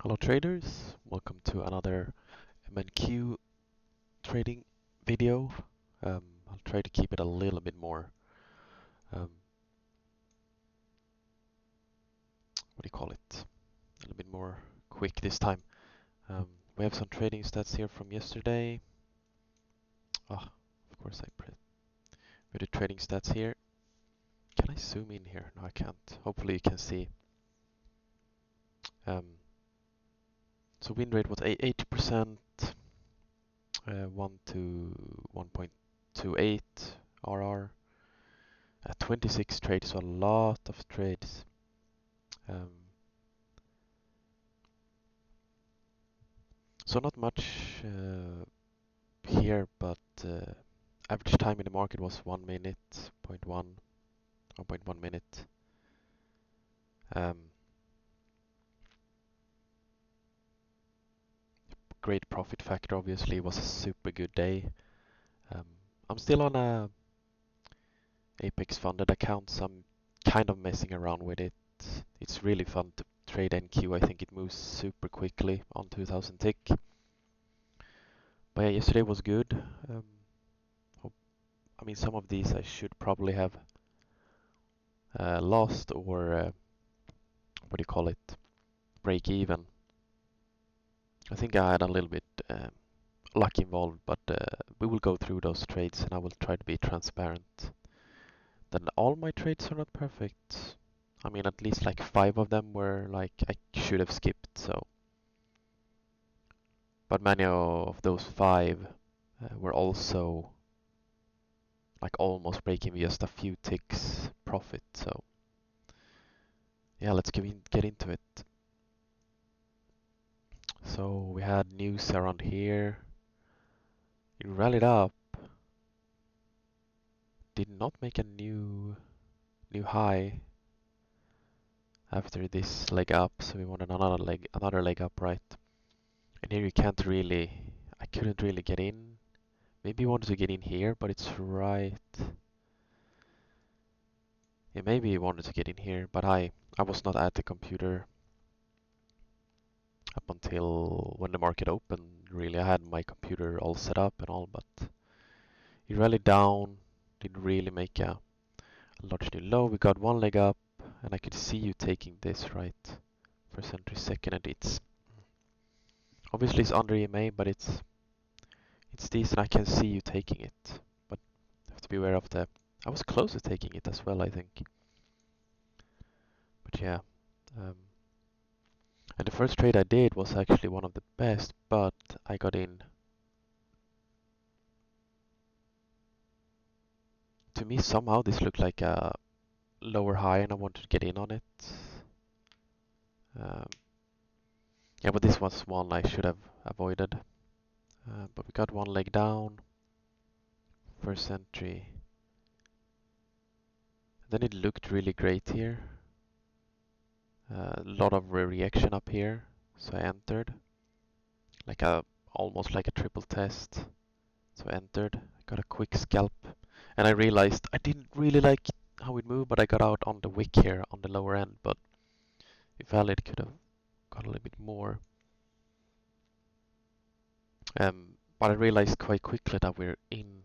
Hello traders, welcome to another MNQ trading video. I'll try to keep it a little bit more, what do you call it, a little bit more quick this time. We have some trading stats here from yesterday. Of course I print. We have the trading stats here. Can I zoom in here? No, I can't. Hopefully you can see. So win rate was 80%, 1 to 1.28 RR. 26 trades, so a lot of trades. So not much here, but average time in the market was 1 minute, 1.1 minute. Great profit factor, obviously. It was a super good day. I'm still on a Apex funded account, so I'm kind of messing around with it. It's really fun to trade NQ. I think it moves super quickly on 2000 tick. But yeah, yesterday was good. I mean, some of these I should probably have lost or what do you call it, break even. I think I had a little bit luck involved, but we will go through those trades and I will try to be transparent. Then all my trades are not perfect. I mean, at least like 5 of them were like I should have skipped, so. But many of those 5 were also like almost breaking just a few ticks profit, so. Yeah, let's get into it. So we had news around here. It rallied up. Did not make a new high after this leg up, so we wanted another leg up, right? And here you can't really, I couldn't really get in. Maybe you wanted to get in here, but it's right. Yeah, maybe you wanted to get in here, but I was not at the computer up until when the market opened. Really, I had my computer all set up and all, but it rallied down. Didn't really make a large new low. We got one leg up, and I could see you taking this, right? First entry, second, and it's obviously it's under EMA, but it's decent. I can see you taking it, but you have to be aware of the. I was close to taking it as well, I think. But yeah, and the first trade I did was actually one of the best, but I got in. To me, somehow this looked like a lower high, and I wanted to get in on it. Um, yeah, but this was one I should have avoided. But we got one leg down. First entry. Then it looked really great here. A lot of reaction up here, so I entered. Like almost like a triple test. So I entered, I got a quick scalp, and I realized I didn't really like how it moved, but I got out on the wick here on the lower end, but if valid could have got a little bit more. But I realized quite quickly that we're in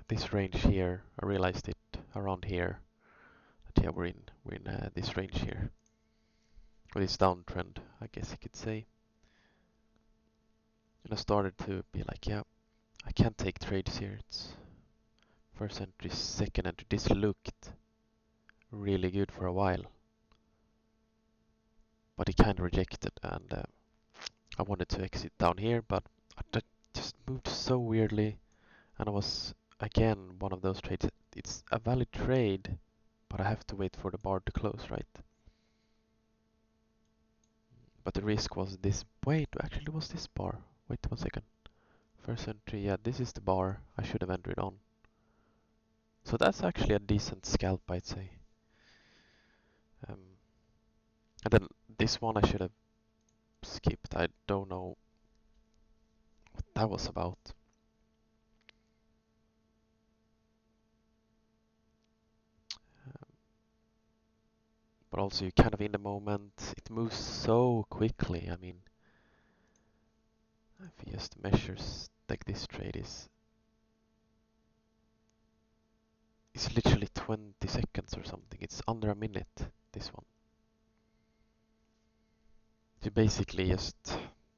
this range here. I realized it around here. That yeah, we're in this range here. Or this downtrend, I guess you could say. And I started to be like, yeah, I can't take trades here. It's first entry, second entry. This looked really good for a while, but it kind of rejected, and I wanted to exit down here, but that just moved so weirdly, and I was again one of those trades. It's a valid trade, but I have to wait for the bar to close, right? But the risk was this. Wait, actually, was this bar? Wait 1 second. First entry, yeah, this is the bar I should have entered on. So that's actually a decent scalp, I'd say. And then this one I should have skipped. I don't know what that was about. but also you're kind of in the moment. It moves so quickly. I mean, if you just measures like this trade is it's literally 20 seconds or something. It's under a minute, this one. So basically just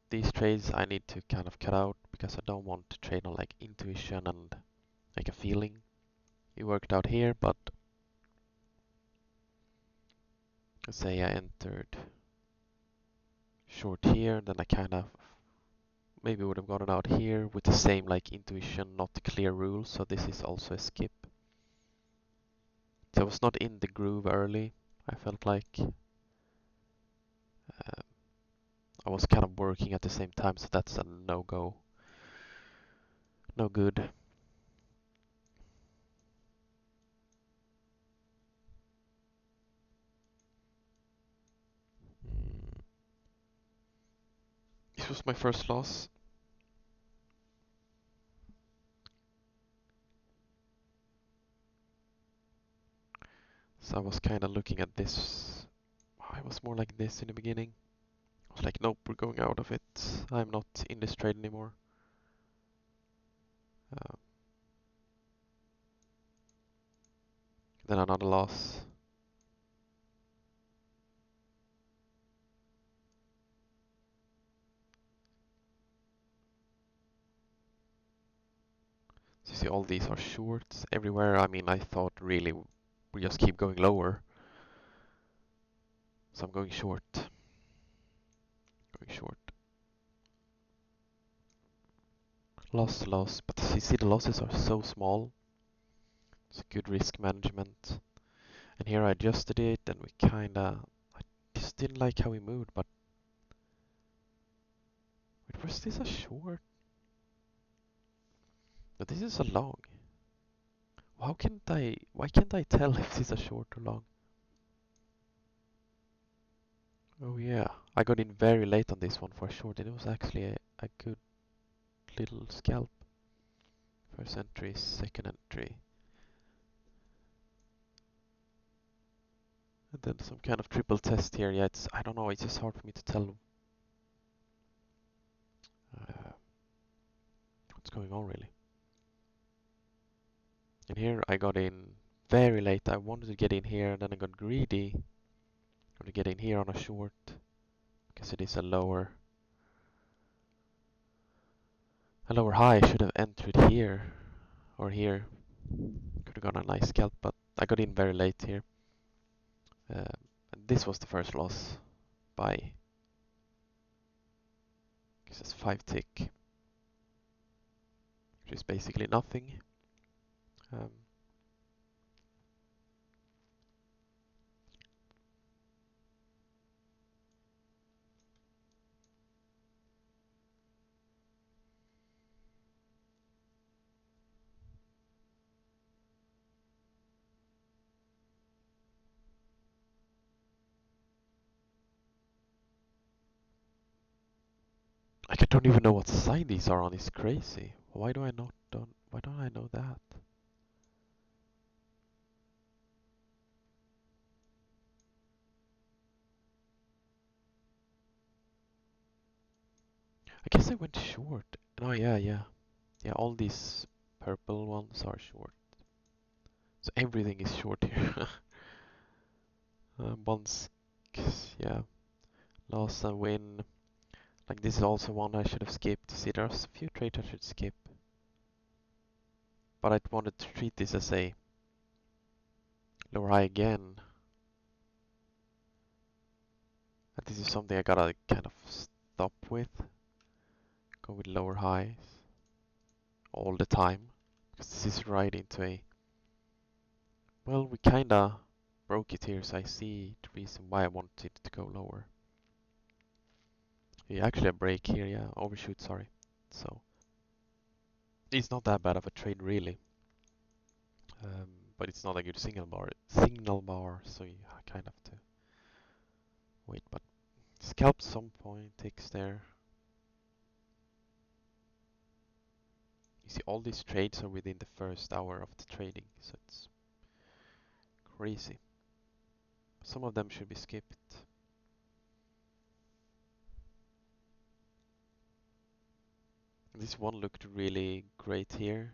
these trades I need to kind of cut out because I don't want to trade on like intuition and like a feeling. It worked out here, but let's say I entered short here, then I kind of maybe would have gotten out here with the same like intuition, not clear rules, so this is also a skip. So I was not in the groove early, I felt like. I was kind of working at the same time, so that's a no-go. No good. Mm. This was my first loss. So I was kind of looking at this. I was more like this in the beginning. I was like, nope, we're going out of it. I'm not in this trade anymore. Uh, then another loss. So you see all these are shorts everywhere. I mean, I thought really we just keep going lower. So I'm going short. Going short. Loss. But you see the losses are so small. It's good risk management. And here I adjusted it and we kinda... I just didn't like how we moved, but... Wait, was this a short? No, this is a long. Why can't I tell if this is a short or long? Oh yeah, I got in very late on this one for a short and it was actually a good little scalp. First entry, second entry. And then some kind of triple test here. Yeah, I don't know, it's just hard for me to tell what's going on really. And here I got in very late. I wanted to get in here and then I got greedy. I wanted to get in here on a short because it is a lower high. I should have entered here or here. Could have got a nice scalp, but I got in very late here. And this was the first loss by, because it's 5 tick, which is basically nothing. Um, like I don't even know what sign these are on. It's crazy. Why don't I know that? I guess I went short. Oh yeah. Yeah, all these purple ones are short. So everything is short here. Bonds, yeah, loss and win. Like this is also one I should have skipped. See, there's a few trades I should skip. But I wanted to treat this as a lower high again. And this is something I gotta kind of stop with. Go with lower highs all the time. Because this is right into a... Well, we kinda broke it here, so I see the reason why I wanted it to go lower. Yeah, actually a break here, yeah, overshoot, sorry. So, it's not that bad of a trade really. But it's not a good signal bar, so you kind of have to wait. But scalp some point, ticks there. You see all these trades are within the first hour of the trading, so it's crazy. Some of them should be skipped. This one looked really great here.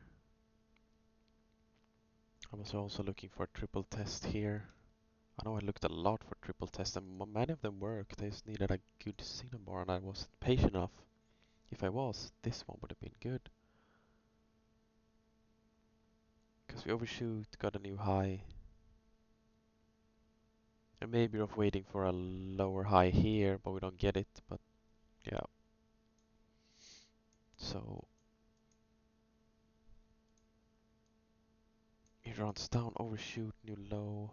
I was also looking for a triple test here. I know I looked a lot for triple tests and many of them worked. I just needed a good signal bar and I wasn't patient enough. If I was, this one would have been good. Because we overshoot, got a new high. And maybe we're waiting for a lower high here, but we don't get it. But yeah. So it runs down, overshoot, new low.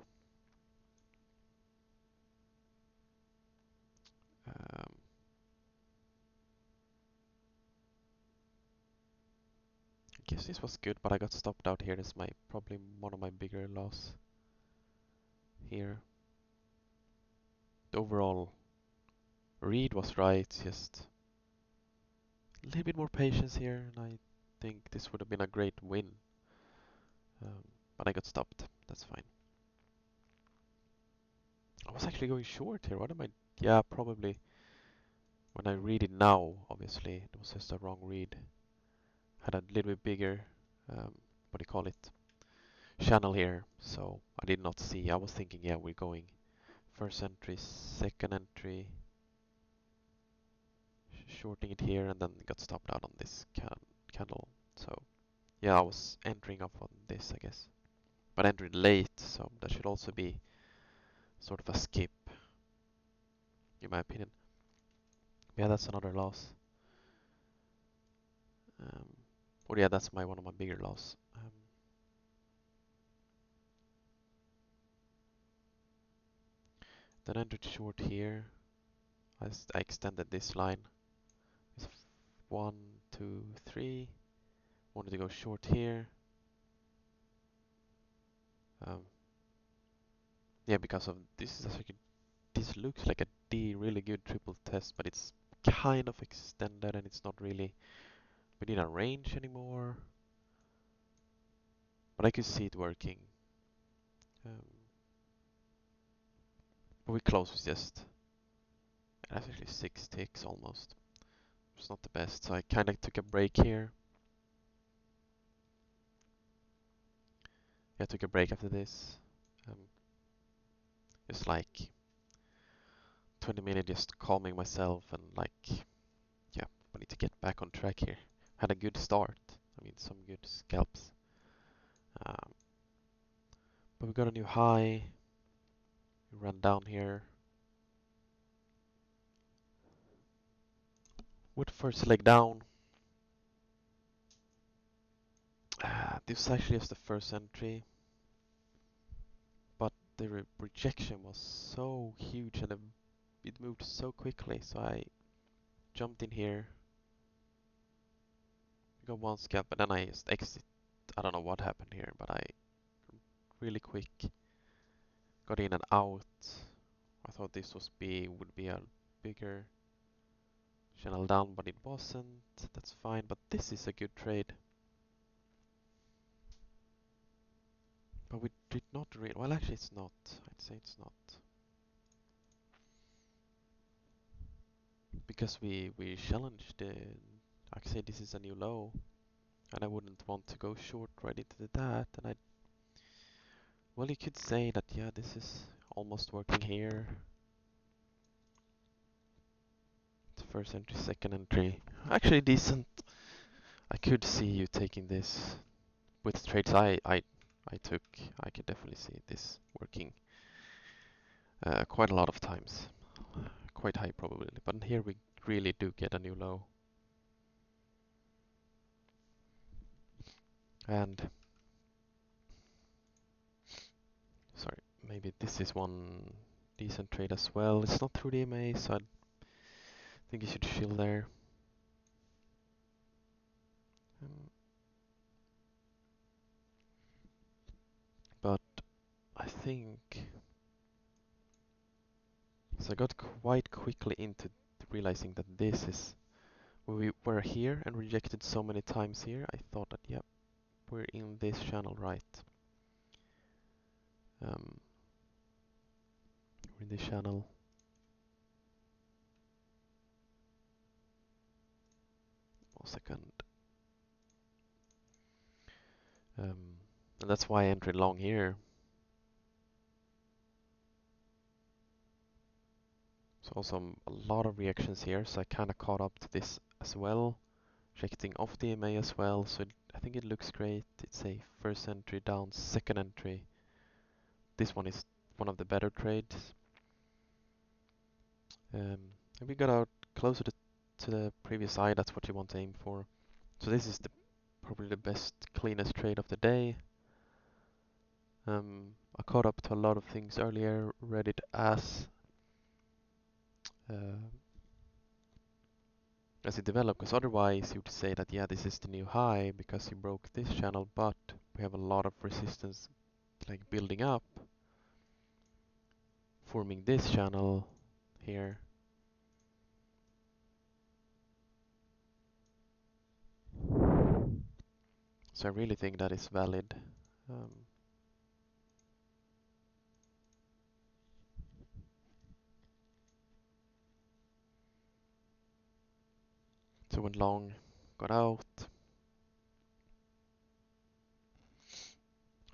Um, I guess this was good, but I got stopped out here. This is probably one of my bigger loss here. The overall read was right, just a little bit more patience here, and I think this would have been a great win. But I got stopped. That's fine. I was actually going short here. What am I? Yeah, probably. When I read it now, obviously, it was just a wrong read. Had a little bit bigger, what do you call it, channel here, so I did not see. I was thinking, yeah, we're going first entry, second entry, shorting it here, and then got stopped out on this candle. So yeah, I was entering up on this, I guess, but entered late, so that should also be sort of a skip, in my opinion. Yeah, that's another loss. Or yeah, that's one of my bigger loss. Then entered short here. I extended this line. It's 1, 2, 3. Wanted to go short here. Yeah, because of this looks like a really good triple test, but it's kind of extended and it's not really within a range anymore. But I could see it working. But we close with just actually 6 ticks almost. It's not the best, so I kind of took a break here. Yeah, I took a break after this. Just like 20 minutes just calming myself and like, yeah, I need to get back on track here. Had a good start. I mean, some good scalps. But we got a new high. We run down here. With first leg down. This was actually just the first entry. But the rejection was so huge and it moved so quickly. So I jumped in here. Got one scalp, but then I just exit. I don't know what happened here, but I really quick got in and out. I thought this would be a bigger channel down, but it wasn't. That's fine, but this is a good trade. But we did not really. Well, actually, it's not. I'd say it's not. Because we challenged the. I'd say this is a new low, and I wouldn't want to go short right into that. And I. Well, you could say that, yeah, this is almost working here. First entry, second entry. Actually decent. I could see you taking this with trades I took. I could definitely see this working quite a lot of times. Quite high probability. But here we really do get a new low. And sorry, maybe this is one decent trade as well. It's not through the MA, so I think you should chill there. But I think so I got quite quickly into realizing that this is we were here and rejected so many times here. I thought that, yep, we're in this channel right. in this channel. One second. And that's why I entered long here. So also a lot of reactions here, so I kind of caught up to this as well. Rejecting off the EMA as well, so I think it looks great. It's a first entry down, second entry. This one is one of the better trades. And we got out closer to the previous eye, that's what you want to aim for. So this is probably the best, cleanest trade of the day. I caught up to a lot of things earlier, read it as it developed, because otherwise you would say that yeah, this is the new high because you broke this channel, but we have a lot of resistance like building up, forming this channel here. So I really think that is valid. So went long, got out,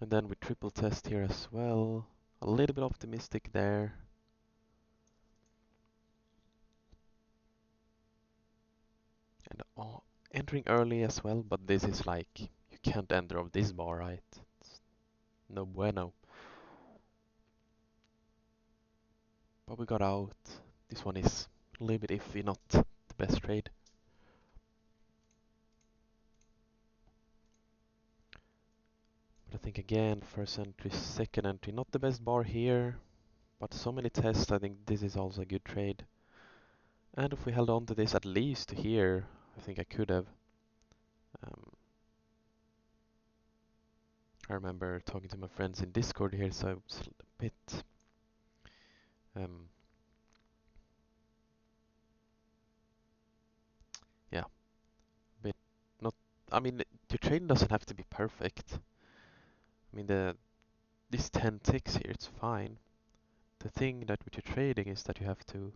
and then we triple test here as well. A little bit optimistic there. And entering early as well, but this is like, you can't enter off this bar, right? It's no bueno. But we got out. This one is a little bit iffy, not the best trade. But I think again, first entry, second entry, not the best bar here, but so many tests, I think this is also a good trade. And if we held on to this at least to here, I think I could have. I remember talking to my friends in Discord here, so I was a bit yeah, a bit not. I mean, your trading doesn't have to be perfect. I mean, these 10 ticks here, it's fine. The thing that with your trading is that you have to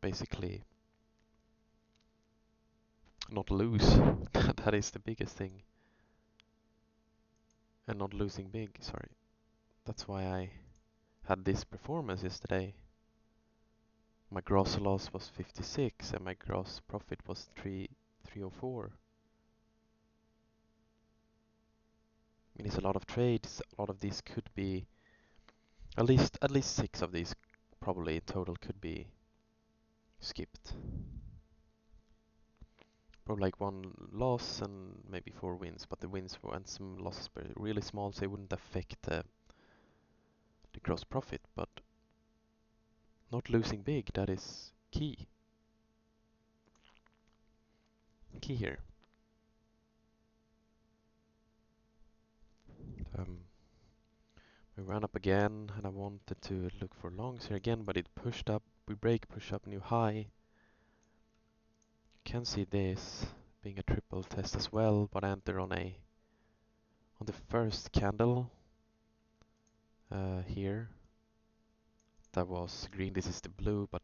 basically not lose. That is the biggest thing. And not losing big, sorry. That's why I had this performance yesterday. My gross loss was 56 and my gross profit was 304. I mean, it's a lot of trades. A lot of these could be at least 6 of these probably in total could be skipped. Probably like 1 loss and maybe 4 wins, but the wins were and some losses were really small, so it wouldn't affect the gross profit. But not losing big, that is key. Key here. We ran up again, and I wanted to look for longs here again, but it pushed up. We break, push up, new high. You can see this being a triple test as well, but enter on the first candle here. That was green. This is the blue, but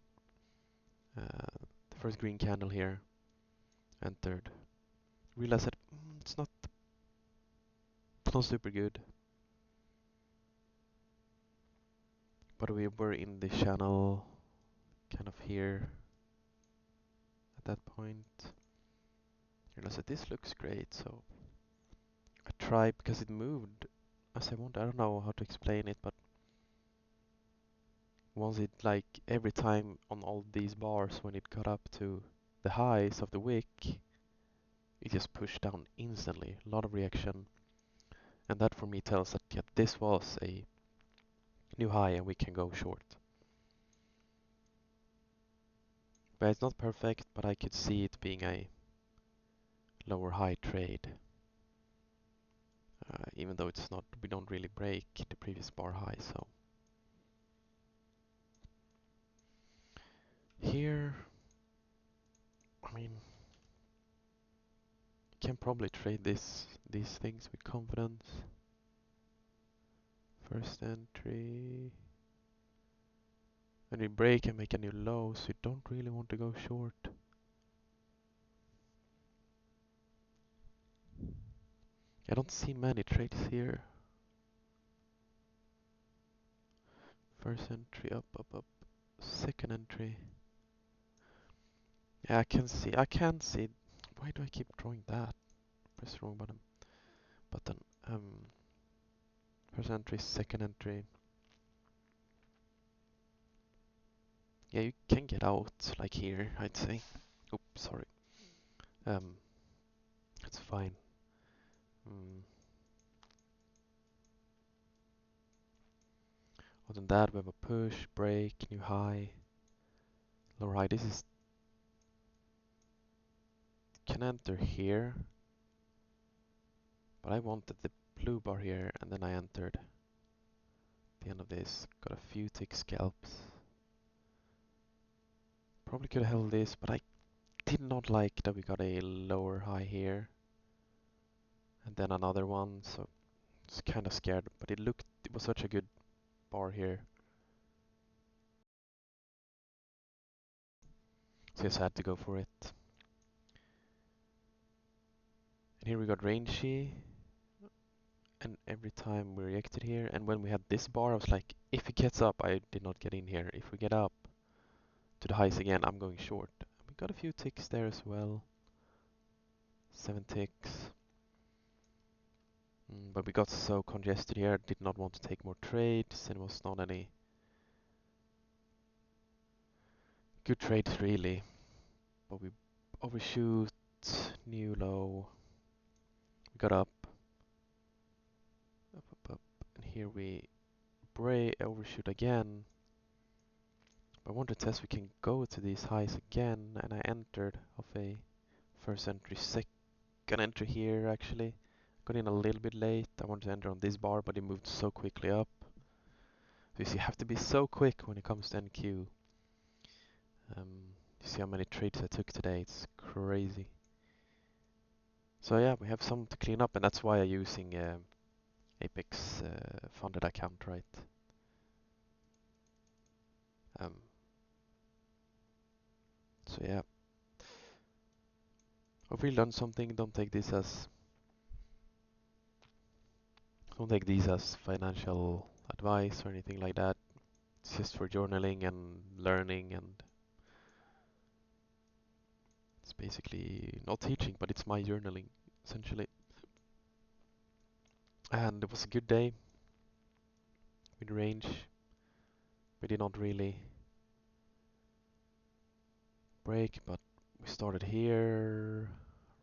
the first green candle here entered. Realized that it's not super good. But we were in the channel kind of here at that point. Realized that this looks great, so I tried because it moved as I want. I don't know how to explain it, but once it like every time on all these bars when it got up to the highs of the wick, it just pushed down instantly. A lot of reaction, and that for me tells that yeah, this was a new high and we can go short. But it's not perfect, but I could see it being a lower high trade. Even though it's not, we don't really break the previous bar high, so. Here, I mean, you can probably trade these things with confidence. First entry. And we break and make a new low, so we don't really want to go short. I don't see many trades here. First entry, up, up, up. Second entry. Yeah, I can see. Why do I keep drawing that? Press the wrong button. First entry, second entry. Yeah, you can get out, like here, I'd say. Oops, sorry. It's fine. Other than that, we have a push, break, new high, lower high. This is can enter here, but I wanted the blue bar here, and then I entered the end of this. Got a few tick scalps. Probably could have held this, but I did not like that we got a lower high here, and then another one. So it's kind of scared, but it was such a good bar here. So just had to go for it. And here we got rangy, and every time we reacted here, and when we had this bar, I was like, if it gets up, I did not get in here. If we get up to the highs again, I'm going short. We got a few ticks there as well. 7 ticks. But we got so congested here, did not want to take more trades, and it was not any good trades really. But we overshoot, new low. We got up, up, up, up, and here we overshoot again. I want to test we can go to these highs again, and I entered off a first entry, second entry here actually. Got in a little bit late. I wanted to enter on this bar, but it moved so quickly up. So you have to be so quick when it comes to NQ. You see how many trades I took today, it's crazy. So yeah, we have some to clean up, and that's why I'm using Apex funded account, right? So yeah, hope you learned something. Don't take these as financial advice or anything like that. It's just for journaling and learning, and it's basically not teaching, but it's my journaling essentially. And it was a good day with range. We did not really break, but we started here,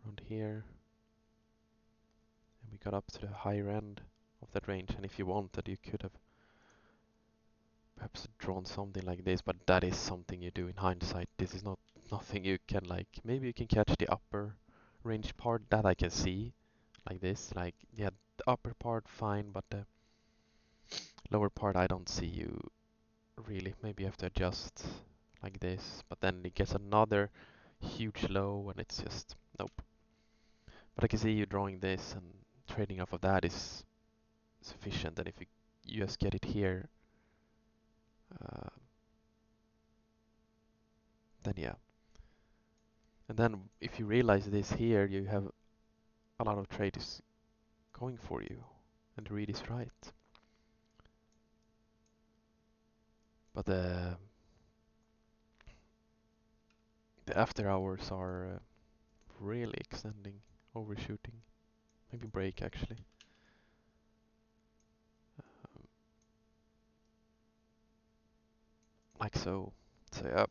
around here, and we got up to the higher end of that range. And if you wanted, you could have perhaps drawn something like this, but that is something you do in hindsight. This is not nothing you can like. Maybe you can catch the upper range part that I can see, like this. Like yeah, the upper part fine, but the lower part I don't see you really. Maybe you have to adjust like this, but then it gets another huge low, and it's just nope. But I can see you drawing this, and trading off of that is sufficient. And if you just get it here, uh, then yeah. And then if you realize this here, you have a lot of trades going for you, and the read is right. But the after hours are really extending, overshooting, maybe break actually. Um, like so. So yeah.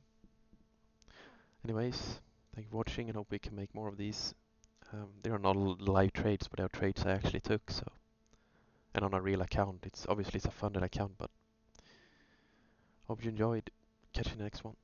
Anyways, thank you for watching, and hope we can make more of these. They are not live trades, but they are trades I actually took. So, and on a real account. It's obviously it's a funded account, but hope you enjoyed. Catch you in the next one.